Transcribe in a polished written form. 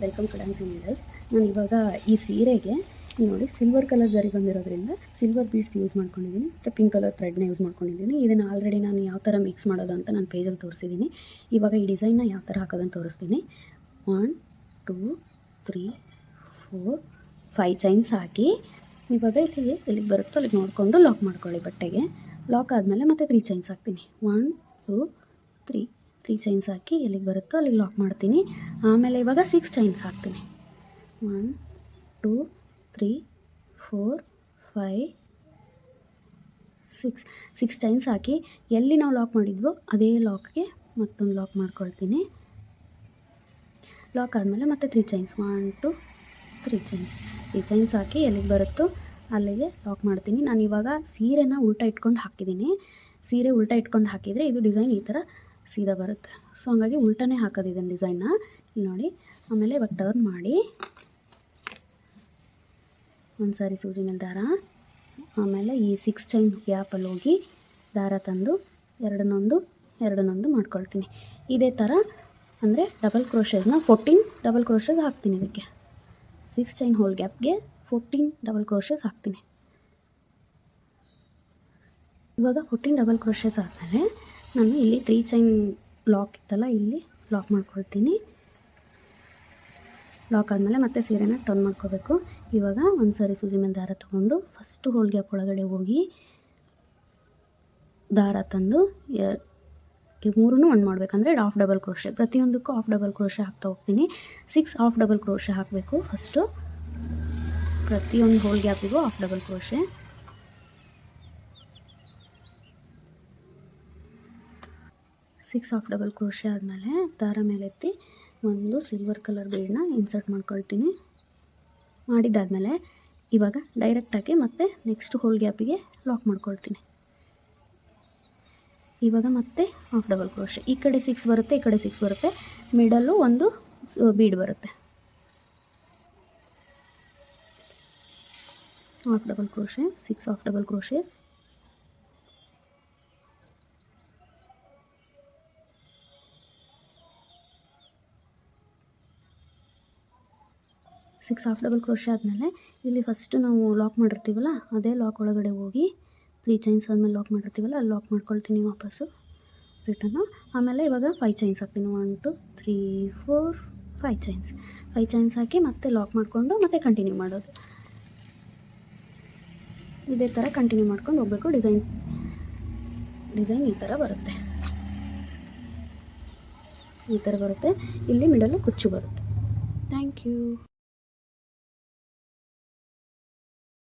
Welcome to dancing needles. ನಾನು ಇವಾಗ ಈ ಸೀರೆಗೆ ನೋಡಿ ಸಿಲ್ವರ್ ಕಲರ್ ಜರಿ ಬಂದಿರೋದ್ರಿಂದ ಸಿಲ್ವರ್ ಬೀಡ್ಸ್ ಯೂಸ್ ಮಾಡ್ಕೊಂಡಿದ್ದೀನಿ ಮತ್ತು ಪಿಂಕ್ ಕಲರ್ ಥ್ರೆಡ್ನ ಯೂಸ್ ಮಾಡ್ಕೊಂಡಿದ್ದೀನಿ. ಇದನ್ನು ಆಲ್ರೆಡಿ ನಾನು ಯಾವ ಥರ ಮಿಕ್ಸ್ ಮಾಡೋದು ಅಂತ ನಾನು ಪೇಜಲ್ಲಿ ತೋರಿಸಿದ್ದೀನಿ. ಇವಾಗ ಈ ಡಿಸೈನ್ನ ಯಾವ ಥರ ಹಾಕೋದಂತ ತೋರಿಸ್ತೀನಿ. 1 2 3 4 5 ಚೈನ್ಸ್ ಹಾಕಿ ಇವಾಗ ಎಲ್ಲಿಗೆ ಬರುತ್ತೋ ಅಲ್ಲಿಗೆ ನೋಡಿಕೊಂಡು ಲಾಕ್ ಮಾಡ್ಕೊಳ್ಳಿ. ಬಟ್ಟೆಗೆ ಲಾಕ್ ಆದಮೇಲೆ ಮತ್ತೆ 3 ಚೈನ್ಸ್ ಹಾಕ್ತೀನಿ. 1 2 3 ಚೈನ್ಸ್ ಹಾಕಿ ಎಲ್ಲಿಗೆ ಬರುತ್ತೋ ಅಲ್ಲಿಗೆ ಲಾಕ್ ಮಾಡ್ತೀನಿ. ಆಮೇಲೆ ಇವಾಗ 6 ಚೈನ್ಸ್ ಹಾಕ್ತೀನಿ. 1 2 3 4 5 6 ಚೈನ್ಸ್ ಹಾಕಿ ಎಲ್ಲಿ ನಾವು ಲಾಕ್ ಮಾಡಿದ್ವೋ ಅದೇ ಲಾಕ್ಗೆ ಮತ್ತೊಂದು ಲಾಕ್ ಮಾಡ್ಕೊಳ್ತೀನಿ. ಲಾಕ್ ಆದಮೇಲೆ ಮತ್ತೆ 3 ಚೈನ್ಸ್ 1 2 3 ಚೈನ್ಸ್ ಹಾಕಿ ಎಲ್ಲಿಗೆ ಬರುತ್ತೋ ಅಲ್ಲಿಗೆ ಲಾಕ್ ಮಾಡ್ತೀನಿ. ನಾನು ಇವಾಗ ಸೀರೆನ ಉಲ್ಟಾ ಇಟ್ಕೊಂಡು ಹಾಕಿದ್ದೀನಿ. ಸೀರೆ ಉಲ್ಟಾ ಇಟ್ಕೊಂಡು ಹಾಕಿದರೆ ಇದು ಡಿಸೈನ್ ಈ ಥರ ಸೀದಾ ಬರುತ್ತೆ. ಸೊ ಹಂಗಾಗಿ ಉಲ್ಟನೇ ಹಾಕೋದು ಇದನ್ನು ಡಿಸೈನ್ನ. ಇಲ್ಲಿ ನೋಡಿ. ಆಮೇಲೆ ಇವಾಗ ಟರ್ನ್ ಮಾಡಿ ಒಂದು ಸಾರಿ ಸೂಜಿ ಮೇಲೆ ದಾರ, ಆಮೇಲೆ ಈ 6 ಚೈನ್ ಗ್ಯಾಪಲ್ಲಿ ಹೋಗಿ ದಾರ ತಂದು ಎರಡನ್ನೊಂದು ಮಾಡ್ಕೊಳ್ತೀನಿ. ಇದೇ ಥರ ಅಂದರೆ ಡಬಲ್ ಕ್ರೋಶೇಸ್ನ 14 ಡಬಲ್ ಕ್ರೋಶೇಸ್ ಹಾಕ್ತೀನಿ. ಇದಕ್ಕೆ 6 ಚೈನ್ ಹೋಲ್ ಗ್ಯಾಪ್ಗೆ 14 ಡಬಲ್ ಕ್ರೋಶೇಸ್ ಹಾಕ್ತೀನಿ. ಇವಾಗ 14 ಡಬಲ್ ಕ್ರೋಶೇಸ್ ಆದಮೇಲೆ ನಾನು ಇಲ್ಲಿ 3 ಚೈನ್ ಲಾಕ್ ಇತ್ತಲ್ಲ, ಇಲ್ಲಿ ಲಾಕ್ ಮಾಡ್ಕೊಳ್ತೀನಿ. ಲಾಕ್ ಆದಮೇಲೆ ಮತ್ತೆ ಸೀರೆನ ಟರ್ನ್ ಮಾಡ್ಕೋಬೇಕು. ಇವಾಗ ಒಂದು ಸಾರಿ ಸೂಜಿ ಮೇಲೆ ದಾರ ತೊಗೊಂಡು ಫಸ್ಟು ಹೋಲ್ ಗ್ಯಾಪ್ ಒಳಗಡೆ ಹೋಗಿ ದಾರ ತಂದು ಈ ಮೂರನ್ನು ಒಂದು ಮಾಡಬೇಕಂದ್ರೆ ಹಾಫ್ ಡಬಲ್ ಕ್ರೋಶೆ. ಪ್ರತಿಯೊಂದಕ್ಕೂ ಹಾಫ್ ಡಬಲ್ ಕ್ರೋಶೆ ಹಾಕ್ತಾ ಹೋಗ್ತೀನಿ. 6 ಹಾಫ್ ಡಬಲ್ ಕ್ರೋಶೆ ಹಾಕಬೇಕು. ಫಸ್ಟು ಪ್ರತಿಯೊಂದು ಹೋಲ್ ಗ್ಯಾಪಿಗೂ half double crochet. Six half double crochet ಆದಮೇಲೆ ದಾರ ಮೇಲೆತ್ತಿ ಒಂದು ಸಿಲ್ವರ್ ಕಲರ್ ಬೀಡನ್ನ ಇನ್ಸರ್ಟ್ ಮಾಡ್ಕೊಳ್ತೀನಿ. ಮಾಡಿದ್ದಾದಮೇಲೆ ಇವಾಗ ಡೈರೆಕ್ಟಾಗಿ ಮತ್ತೆ ನೆಕ್ಸ್ಟ್ ಹೋಲ್ ಗ್ಯಾಪಿಗೆ ಲಾಕ್ ಮಾಡ್ಕೊಳ್ತೀನಿ. ಇವಾಗ ಮತ್ತೆ ಹಾಫ್ ಡಬಲ್ ಕ್ರೋಶೆ. ಈ ಕಡೆ 6 ಬರುತ್ತೆ, ಈ ಕಡೆ 6 ಬರುತ್ತೆ. ಮಿಡಲ್ಲು ಒಂದು ಬೀಡ್ ಬರುತ್ತೆ. Half double crochet, 6 half double crochets. Six half double crochet ಆದಮೇಲೆ ಇಲ್ಲಿ ಫಸ್ಟು ನಾವು ಲಾಕ್ ಮಾಡಿರ್ತೀವಲ್ಲ ಅದೇ ಲಾಕ್ ಒಳಗಡೆ ಹೋಗಿ 3 ಚೈನ್ಸ್ ಆದಮೇಲೆ ಲಾಕ್ ಮಾಡಿರ್ತೀವಲ್ಲ ಅಲ್ಲಿ ಲಾಕ್ ಮಾಡ್ಕೊಳ್ತೀನಿ ವಾಪಸ್ಸು ರಿಟರ್ನು. ಆಮೇಲೆ ಇವಾಗ 5 ಚೈನ್ಸ್ ಹಾಕ್ತೀನಿ. 1 2 3 4 5 ಚೈನ್ಸ್ ಹಾಕಿ ಮತ್ತೆ ಲಾಕ್ ಮಾಡಿಕೊಂಡು ಮತ್ತೆ ಕಂಟಿನ್ಯೂ ಮಾಡೋದು. ಇದೇ ಥರ ಕಂಟಿನ್ಯೂ ಮಾಡ್ಕೊಂಡು ಹೋಗಬೇಕು. ಡಿಸೈನ್ ಈ ಥರ ಬರುತ್ತೆ. ಇಲ್ಲಿ ಮಿಡಲ್ಲು ಕುಚ್ಚು ಬರುತ್ತೆ. Thank you.